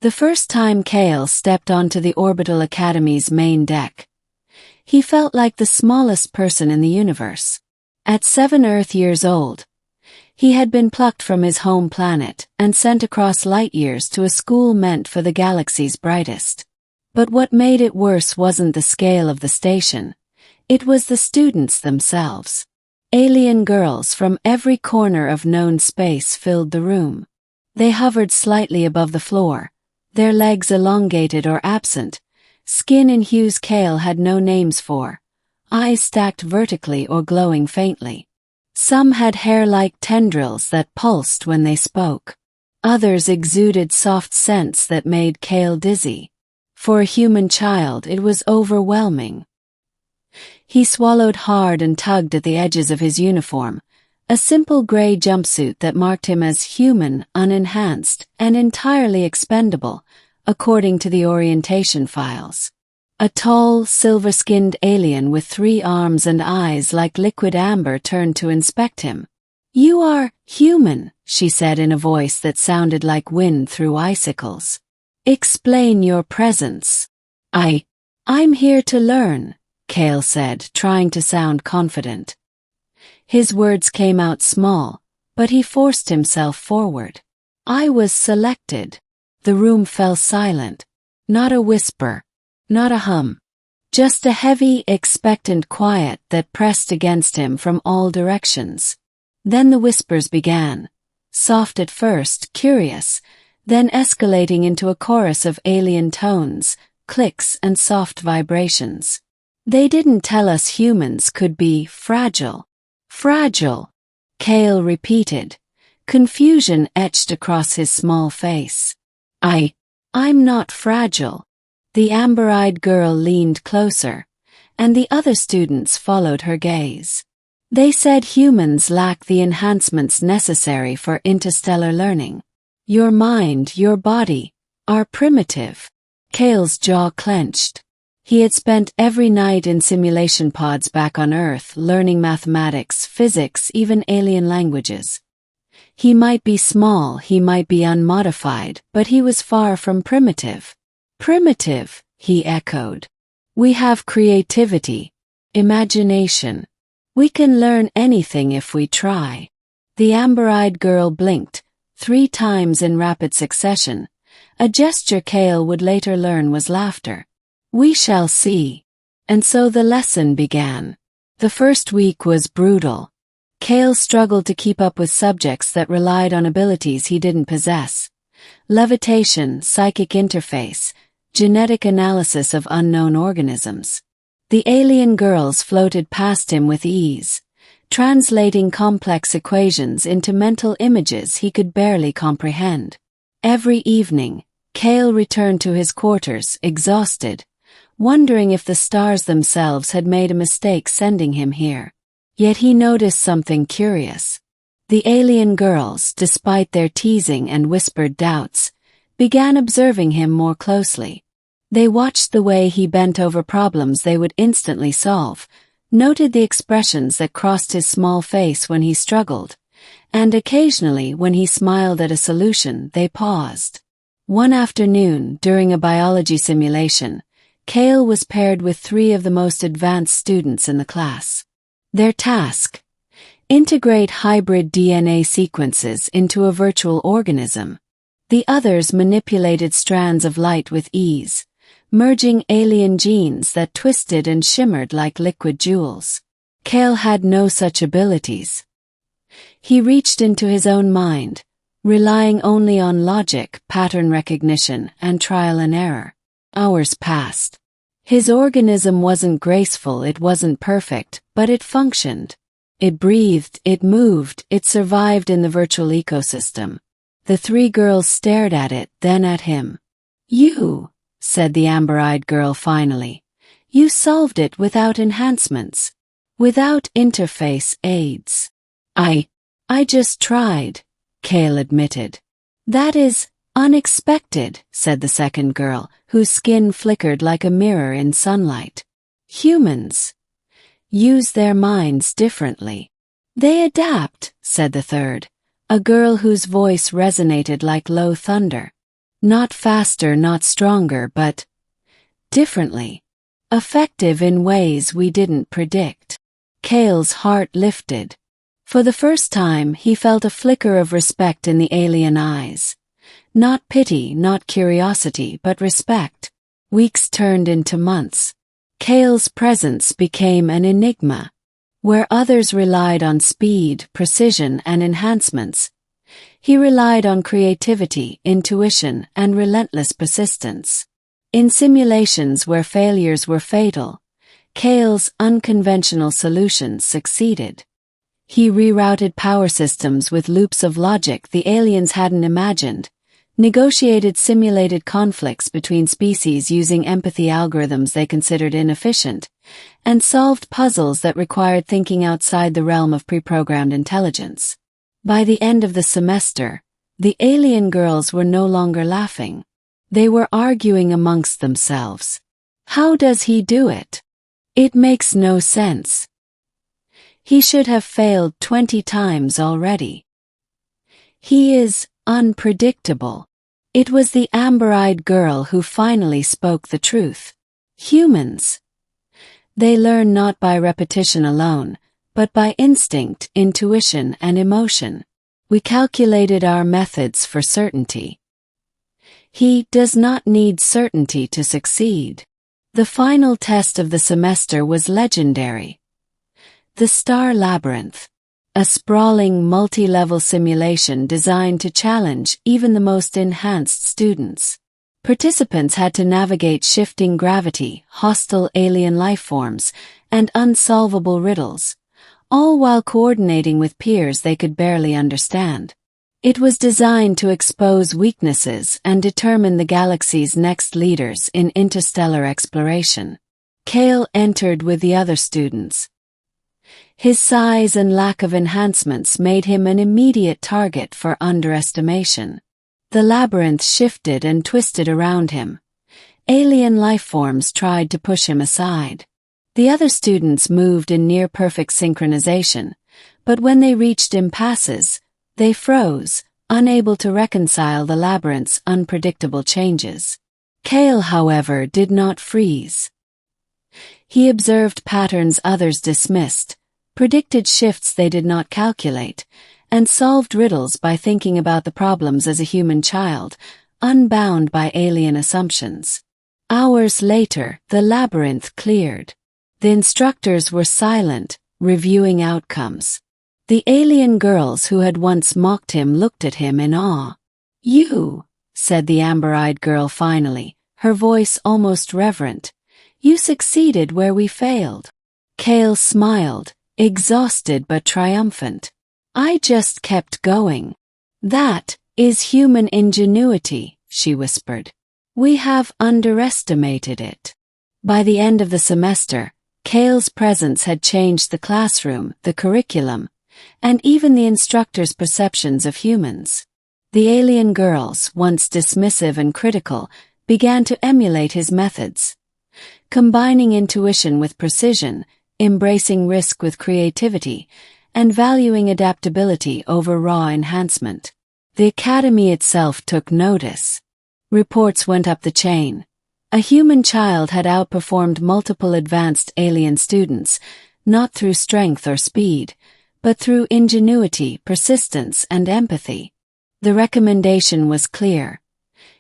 The first time Kael stepped onto the Orbital Academy's main deck, he felt like the smallest person in the universe. At 7 Earth years old, he had been plucked from his home planet and sent across light years to a school meant for the galaxy's brightest. But what made it worse wasn't the scale of the station, it was the students themselves. Alien girls from every corner of known space filled the room. They hovered slightly above the floor, their legs elongated or absent, skin in hues Kael had no names for, eyes stacked vertically or glowing faintly. Some had hair like tendrils that pulsed when they spoke. Others exuded soft scents that made Kael dizzy. For a human child, it was overwhelming. He swallowed hard and tugged at the edges of his uniform, a simple gray jumpsuit that marked him as human, unenhanced, and entirely expendable, according to the orientation files. A tall, silver-skinned alien with 3 arms and eyes like liquid amber turned to inspect him. "You are human," she said in a voice that sounded like wind through icicles. "Explain your presence." I'm here to learn," Kael said, trying to sound confident. His words came out small, but he forced himself forward. "I was selected." The room fell silent. Not a whisper, not a hum. Just a heavy, expectant quiet that pressed against him from all directions. Then the whispers began, soft at first, curious, then escalating into a chorus of alien tones, clicks and soft vibrations. "They didn't tell us humans could be fragile." "Fragile," Kael repeated, confusion etched across his small face. I'm not fragile." The amber-eyed girl leaned closer, and the other students followed her gaze. "They said humans lack the enhancements necessary for interstellar learning. Your mind, your body, are primitive." Kael's jaw clenched. He had spent every night in simulation pods back on Earth learning mathematics, physics, even alien languages. He might be small, he might be unmodified, but he was far from primitive. "Primitive," he echoed. "We have creativity, imagination. We can learn anything if we try." The amber-eyed girl blinked, 3 times in rapid succession, a gesture Kael would later learn was laughter. "We shall see." And so the lesson began. The first week was brutal. Kael struggled to keep up with subjects that relied on abilities he didn't possess. Levitation, psychic interface, genetic analysis of unknown organisms. The alien girls floated past him with ease, translating complex equations into mental images he could barely comprehend. Every evening, Kael returned to his quarters, exhausted, wondering if the stars themselves had made a mistake sending him here. Yet he noticed something curious. The alien girls, despite their teasing and whispered doubts, began observing him more closely. They watched the way he bent over problems they would instantly solve, noted the expressions that crossed his small face when he struggled, and occasionally when he smiled at a solution, they paused. One afternoon, during a biology simulation, Kael was paired with 3 of the most advanced students in the class. Their task: integrate hybrid DNA sequences into a virtual organism. The others manipulated strands of light with ease, merging alien genes that twisted and shimmered like liquid jewels. Kael had no such abilities. He reached into his own mind, relying only on logic, pattern recognition, and trial and error. Hours passed. His organism wasn't graceful, it wasn't perfect, but it functioned. It breathed, it moved, it survived in the virtual ecosystem. The 3 girls stared at it, then at him. "You," said the amber-eyed girl finally. "You solved it without enhancements. Without interface aids." I just tried," Kael admitted. "That is unexpected," said the second girl, whose skin flickered like a mirror in sunlight. "Humans use their minds differently. They adapt," said the third, a girl whose voice resonated like low thunder. Not faster, not stronger, but differently. Effective in ways we didn't predict. Kael's heart lifted. For the first time, he felt a flicker of respect in the alien eyes. Not pity, not curiosity, but respect. Weeks turned into months. Kael's presence became an enigma. Where others relied on speed, precision, and enhancements, he relied on creativity, intuition, and relentless persistence. In simulations where failures were fatal, Kael's unconventional solutions succeeded. He rerouted power systems with loops of logic the aliens hadn't imagined, negotiated simulated conflicts between species using empathy algorithms they considered inefficient, and solved puzzles that required thinking outside the realm of pre-programmed intelligence. By the end of the semester, the alien girls were no longer laughing. They were arguing amongst themselves. How does he do it? It makes no sense. He should have failed 20 times already. He is unpredictable. It was the amber-eyed girl who finally spoke the truth. Humans. They learn not by repetition alone, but by instinct, intuition, and emotion. We calculated our methods for certainty. He does not need certainty to succeed. The final test of the semester was legendary. The Star Labyrinth. A sprawling multi-level simulation designed to challenge even the most enhanced students. Participants had to navigate shifting gravity, hostile alien life forms, and unsolvable riddles, all while coordinating with peers they could barely understand. It was designed to expose weaknesses and determine the galaxy's next leaders in interstellar exploration. Kael entered with the other students. His size and lack of enhancements made him an immediate target for underestimation. The labyrinth shifted and twisted around him. Alien life forms tried to push him aside. The other students moved in near-perfect synchronization, but when they reached impasses, they froze, unable to reconcile the labyrinth's unpredictable changes. Kael, however, did not freeze. He observed patterns others dismissed, predicted shifts they did not calculate, and solved riddles by thinking about the problems as a human child, unbound by alien assumptions. Hours later, the labyrinth cleared. The instructors were silent, reviewing outcomes. The alien girls who had once mocked him looked at him in awe. "You," said the amber-eyed girl finally, her voice almost reverent. "You succeeded where we failed." Kael smiled, exhausted but triumphant. "I just kept going." "That is human ingenuity," she whispered. "We have underestimated it." By the end of the semester, Kael's presence had changed the classroom, the curriculum, and even the instructors' perceptions of humans. The alien girls, once dismissive and critical, began to emulate his methods. Combining intuition with precision, embracing risk with creativity, and valuing adaptability over raw enhancement. The academy itself took notice. Reports went up the chain. A human child had outperformed multiple advanced alien students, not through strength or speed, but through ingenuity, persistence, and empathy. The recommendation was clear.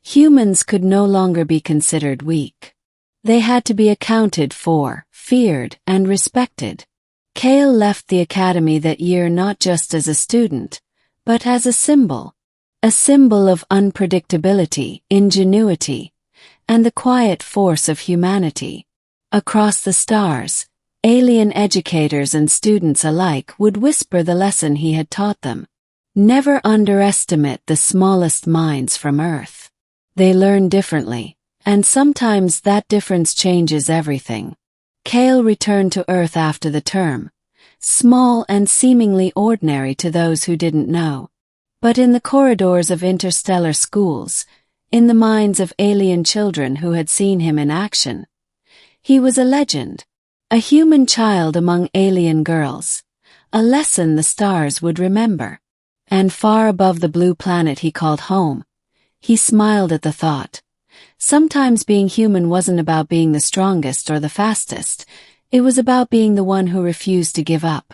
Humans could no longer be considered weak. They had to be accounted for, feared, and respected. Kael left the academy that year not just as a student, but as a symbol of unpredictability, ingenuity, and the quiet force of humanity. Across the stars, alien educators and students alike would whisper the lesson he had taught them. Never underestimate the smallest minds from Earth. They learn differently, and sometimes that difference changes everything. Kael returned to Earth after the term, small and seemingly ordinary to those who didn't know. But in the corridors of interstellar schools, in the minds of alien children who had seen him in action, he was a legend, a human child among alien girls, a lesson the stars would remember. And far above the blue planet he called home, He smiled at the thought. Sometimes being human wasn't about being the strongest or the fastest, it was about being the one who refused to give up.